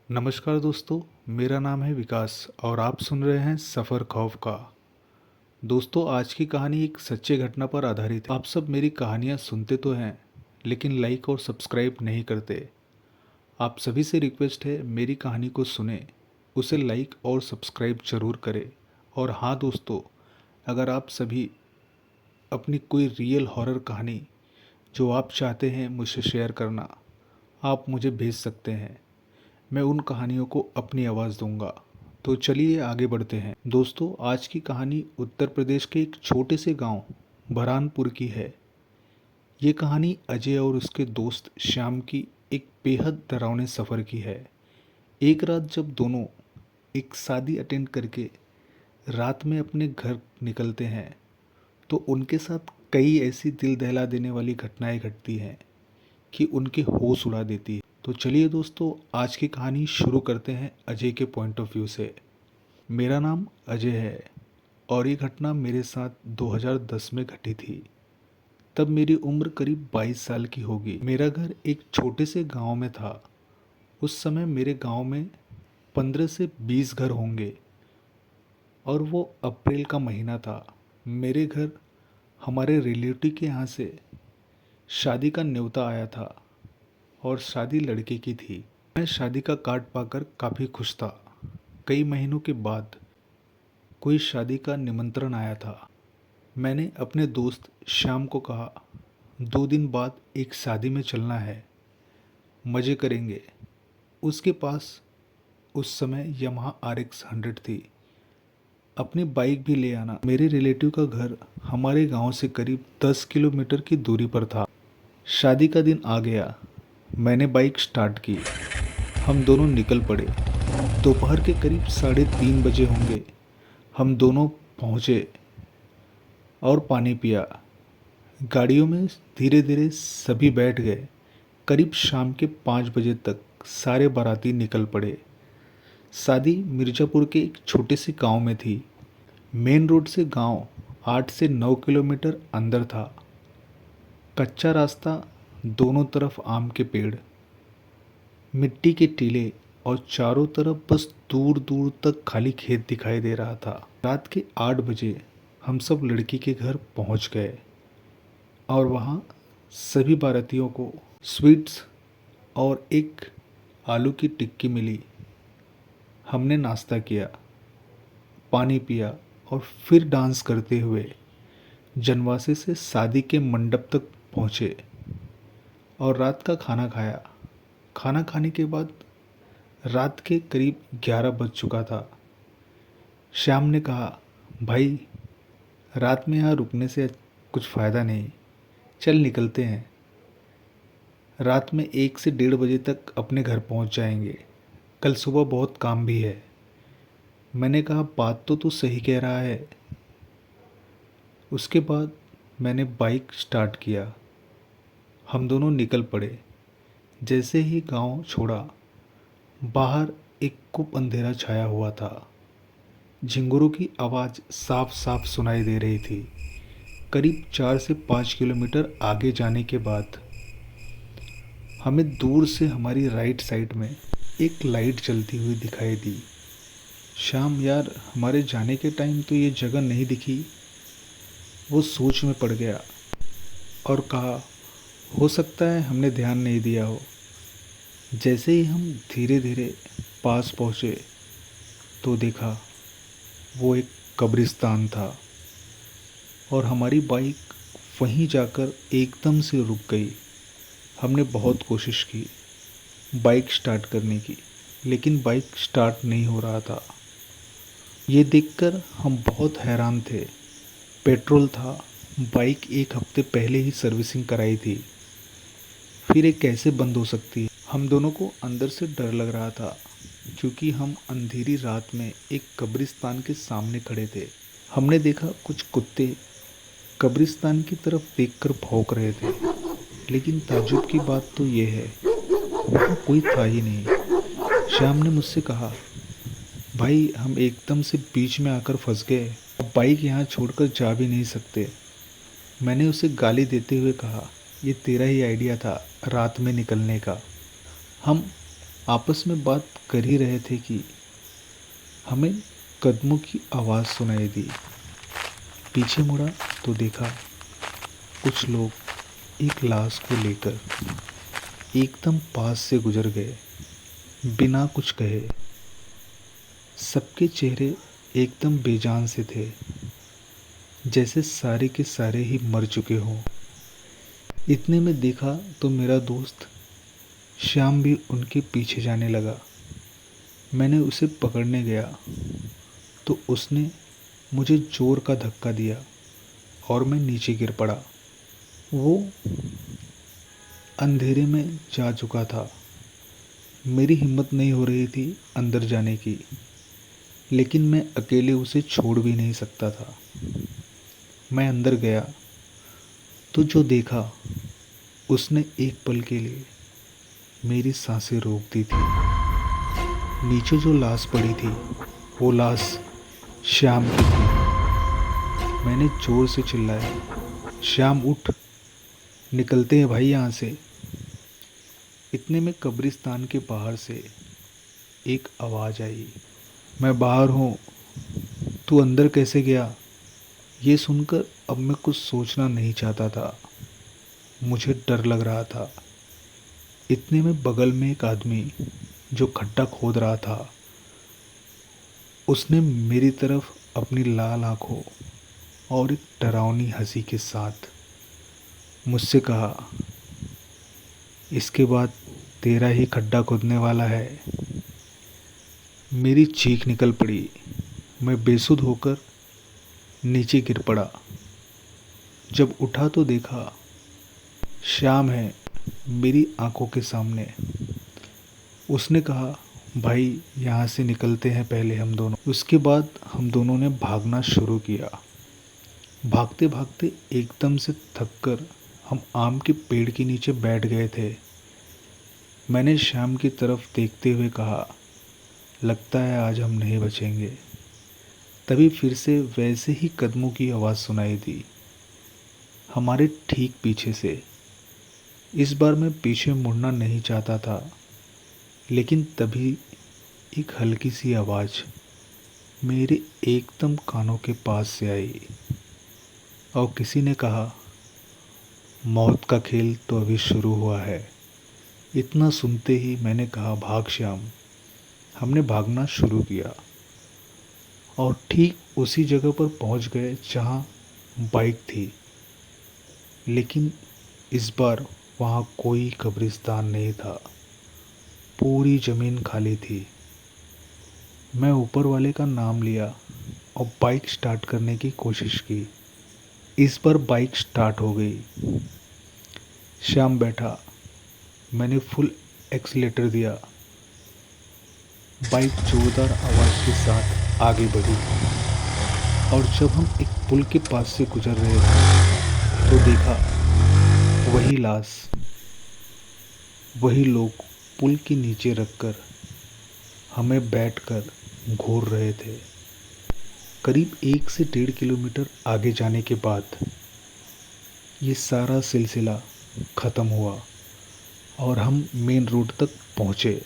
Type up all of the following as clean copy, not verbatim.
नमस्कार दोस्तों, मेरा नाम है विकास और आप सुन रहे हैं सफ़र खौफ का। दोस्तों, आज की कहानी एक सच्चे घटना पर आधारित है। आप सब मेरी कहानियाँ सुनते तो हैं, लेकिन लाइक और सब्सक्राइब नहीं करते। आप सभी से रिक्वेस्ट है, मेरी कहानी को सुने, उसे लाइक और सब्सक्राइब जरूर करें। और हाँ दोस्तों, अगर आप सभी अपनी कोई रियल हॉरर कहानी जो आप चाहते हैं मुझसे शेयर करना, आप मुझे भेज सकते हैं। मैं उन कहानियों को अपनी आवाज़ दूंगा। तो चलिए आगे बढ़ते हैं। दोस्तों, आज की कहानी उत्तर प्रदेश के एक छोटे से गांव बरहानपुर की है। ये कहानी अजय और उसके दोस्त श्याम की एक बेहद डरावने सफ़र की है। एक रात जब दोनों एक शादी अटेंड करके रात में अपने घर निकलते हैं, तो उनके साथ कई ऐसी दिल दहला देने वाली घटनाएं घटती हैं कि उनके होश उड़ा देती है। तो चलिए दोस्तों, आज की कहानी शुरू करते हैं अजय के पॉइंट ऑफ व्यू से। मेरा नाम अजय है और ये घटना मेरे साथ 2010 में घटी थी। तब मेरी उम्र करीब 22 साल की होगी। मेरा घर एक छोटे से गांव में था। उस समय मेरे गांव में 15 से 20 घर होंगे और वो अप्रैल का महीना था। मेरे घर हमारे रिलेटिव के यहाँ से शादी का न्योता आया था और शादी लड़के की थी। मैं शादी का कार्ड पाकर काफ़ी खुश था। कई महीनों के बाद कोई शादी का निमंत्रण आया था। मैंने अपने दोस्त श्याम को कहा, 2 दिन बाद एक शादी में चलना है, मज़े करेंगे। उसके पास उस समय यमाहा RX 100 थी। अपनी बाइक भी ले आना। मेरे रिलेटिव का घर हमारे गांव से करीब 10 किलोमीटर की दूरी पर था। शादी का दिन आ गया। मैंने बाइक स्टार्ट की। हम दोनों निकल पड़े। दोपहर के करीब 3:30 बजे होंगे। हम दोनों पहुँचे और पानी पिया। गाड़ियों में धीरे धीरे सभी बैठ गए। करीब शाम के 5 बजे तक सारे बाराती निकल पड़े। शादी मिर्ज़ापुर के एक छोटे से गांव में थी। मेन रोड से गांव 8 से 9 किलोमीटर अंदर था। कच्चा रास्ता, दोनों तरफ आम के पेड़, मिट्टी के टीले और चारों तरफ बस दूर दूर तक खाली खेत दिखाई दे रहा था। रात के 8 बजे हम सब लड़की के घर पहुंच गए और वहां सभी बारातियों को स्वीट्स और एक आलू की टिक्की मिली। हमने नाश्ता किया, पानी पिया और फिर डांस करते हुए जनवासे से शादी के मंडप तक पहुँचे और रात का खाना खाया। खाना खाने के बाद रात के करीब 11 बज चुका था। श्याम ने कहा, भाई, रात में यहाँ रुकने से कुछ फ़ायदा नहीं, चल निकलते हैं। रात में 1 से 1:30 बजे तक अपने घर पहुँच जाएंगे। कल सुबह बहुत काम भी है। मैंने कहा, बात तो तू सही कह रहा है। उसके बाद मैंने बाइक स्टार्ट किया। हम दोनों निकल पड़े। जैसे ही गांव छोड़ा, बाहर एक खूब अंधेरा छाया हुआ था। झिंगुरों की आवाज़ साफ साफ सुनाई दे रही थी। करीब 4 से 5 किलोमीटर आगे जाने के बाद हमें दूर से हमारी राइट साइड में एक लाइट जलती हुई दिखाई दी। शाम, यार, हमारे जाने के टाइम तो ये जगह नहीं दिखी। वो सोच में पड़ गया और कहा, हो सकता है हमने ध्यान नहीं दिया हो। जैसे ही हम धीरे धीरे पास पहुँचे तो देखा वो एक कब्रिस्तान था और हमारी बाइक वहीं जाकर एकदम से रुक गई। हमने बहुत कोशिश की बाइक स्टार्ट करने की, लेकिन बाइक स्टार्ट नहीं हो रहा था। ये देखकर हम बहुत हैरान थे। पेट्रोल था, बाइक 1 हफ्ते पहले ही सर्विसिंग कराई थी, फिर ये कैसे बंद हो सकती है। हम दोनों को अंदर से डर लग रहा था क्योंकि हम अंधेरी रात में एक कब्रिस्तान के सामने खड़े थे। हमने देखा कुछ कुत्ते कब्रिस्तान की तरफ देखकर भौंक रहे थे, लेकिन ताज्जुब की बात तो ये है, वहाँ कोई था ही नहीं। श्याम ने मुझसे कहा, भाई, हम एकदम से बीच में आकर फंस गए, अब बाइक यहाँ छोड़कर जा भी नहीं सकते। मैंने उसे गाली देते हुए कहा, ये तेरा ही आइडिया था रात में निकलने का। हम आपस में बात कर ही रहे थे कि हमें कदमों की आवाज़ सुनाई दी। पीछे मुड़ा तो देखा कुछ लोग एक लाश को लेकर एकदम पास से गुजर गए, बिना कुछ कहे। सबके चेहरे एकदम बेजान से थे, जैसे सारे के सारे ही मर चुके हों। इतने में देखा तो मेरा दोस्त श्याम भी उनके पीछे जाने लगा। मैंने उसे पकड़ने गया तो उसने मुझे जोर का धक्का दिया और मैं नीचे गिर पड़ा। वो अंधेरे में जा चुका था। मेरी हिम्मत नहीं हो रही थी अंदर जाने की, लेकिन मैं अकेले उसे छोड़ भी नहीं सकता था। मैं अंदर गया तो जो देखा उसने एक पल के लिए मेरी सांसें रोक दी थी। नीचे जो लाश पड़ी थी वो लाश श्याम की थी। मैंने जोर से चिल्लाया, श्याम उठ, निकलते हैं भाई यहाँ से। इतने में कब्रिस्तान के बाहर से एक आवाज़ आई, मैं बाहर हूँ, तू अंदर कैसे गया? ये सुनकर अब मैं कुछ सोचना नहीं चाहता था। मुझे डर लग रहा था। इतने में बगल में एक आदमी जो खड्डा खोद रहा था, उसने मेरी तरफ अपनी लाल आंखों और एक डरावनी हंसी के साथ मुझसे कहा, इसके बाद तेरा ही खड्डा खोदने वाला है। मेरी चीख निकल पड़ी। मैं बेसुध होकर नीचे गिर पड़ा। जब उठा तो देखा श्याम है मेरी आंखों के सामने। उसने कहा, भाई यहाँ से निकलते हैं पहले हम दोनों। उसके बाद हम दोनों ने भागना शुरू किया। भागते भागते एकदम से थककर हम आम के पेड़ के नीचे बैठ गए थे। मैंने श्याम की तरफ देखते हुए कहा, लगता है आज हम नहीं बचेंगे। तभी फिर से वैसे ही कदमों की आवाज़ सुनाई दी, हमारे ठीक पीछे से। इस बार मैं पीछे मुड़ना नहीं चाहता था, लेकिन तभी एक हल्की सी आवाज़ मेरे एकदम कानों के पास से आई और किसी ने कहा, मौत का खेल तो अभी शुरू हुआ है। इतना सुनते ही मैंने कहा, भाग श्याम। हमने भागना शुरू किया और ठीक उसी जगह पर पहुंच गए जहां बाइक थी, लेकिन इस बार वहां कोई कब्रिस्तान नहीं था। पूरी ज़मीन खाली थी। मैं ऊपर वाले का नाम लिया और बाइक स्टार्ट करने की कोशिश की। इस बार बाइक स्टार्ट हो गई। श्याम बैठा। मैंने फुल एक्सीलेटर दिया। बाइक जोरदार आवाज़ के साथ आगे बढ़ी और जब हम एक पुल के पास से गुजर रहे थे तो देखा वही लाश, वही लोग पुल के नीचे रखकर हमें बैठकर घूर रहे थे। करीब 1 से 1.5 किलोमीटर आगे जाने के बाद ये सारा सिलसिला ख़त्म हुआ और हम मेन रोड तक पहुँचे।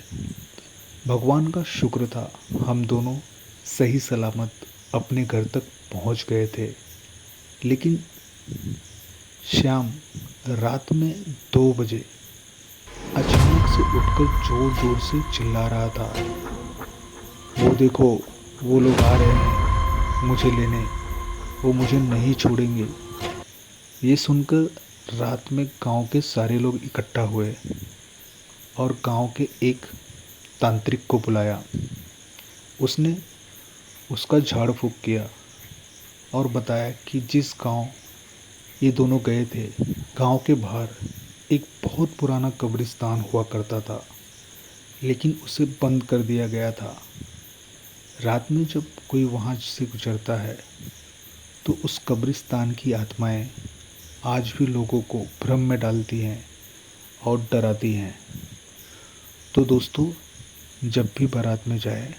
भगवान का शुक्र था हम दोनों सही सलामत अपने घर तक पहुँच गए थे। लेकिन श्याम रात में 2 बजे अचानक से उठकर जोर जोर से चिल्ला रहा था, वो देखो, वो लोग आ रहे हैं मुझे लेने, वो मुझे नहीं छोड़ेंगे। ये सुनकर रात में गांव के सारे लोग इकट्ठा हुए और गांव के एक तांत्रिक को बुलाया। उसने उसका झाड़ फूँक किया और बताया कि जिस गांव ये दोनों गए थे, गांव के बाहर एक बहुत पुराना कब्रिस्तान हुआ करता था, लेकिन उसे बंद कर दिया गया था। रात में जब कोई वहाँ से गुजरता है तो उस कब्रिस्तान की आत्माएं आज भी लोगों को भ्रम में डालती हैं और डराती हैं। तो दोस्तों, जब भी बारात में जाए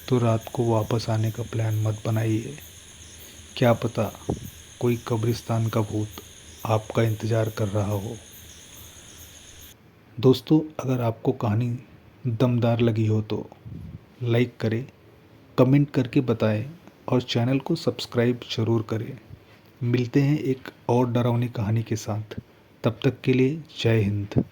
तो रात को वापस आने का प्लान मत बनाइए। क्या पता कोई कब्रिस्तान का भूत आपका इंतज़ार कर रहा हो। दोस्तों, अगर आपको कहानी दमदार लगी हो तो लाइक करें, कमेंट करके बताएं और चैनल को सब्सक्राइब ज़रूर करें। मिलते हैं एक और डरावनी कहानी के साथ। तब तक के लिए जय हिंद।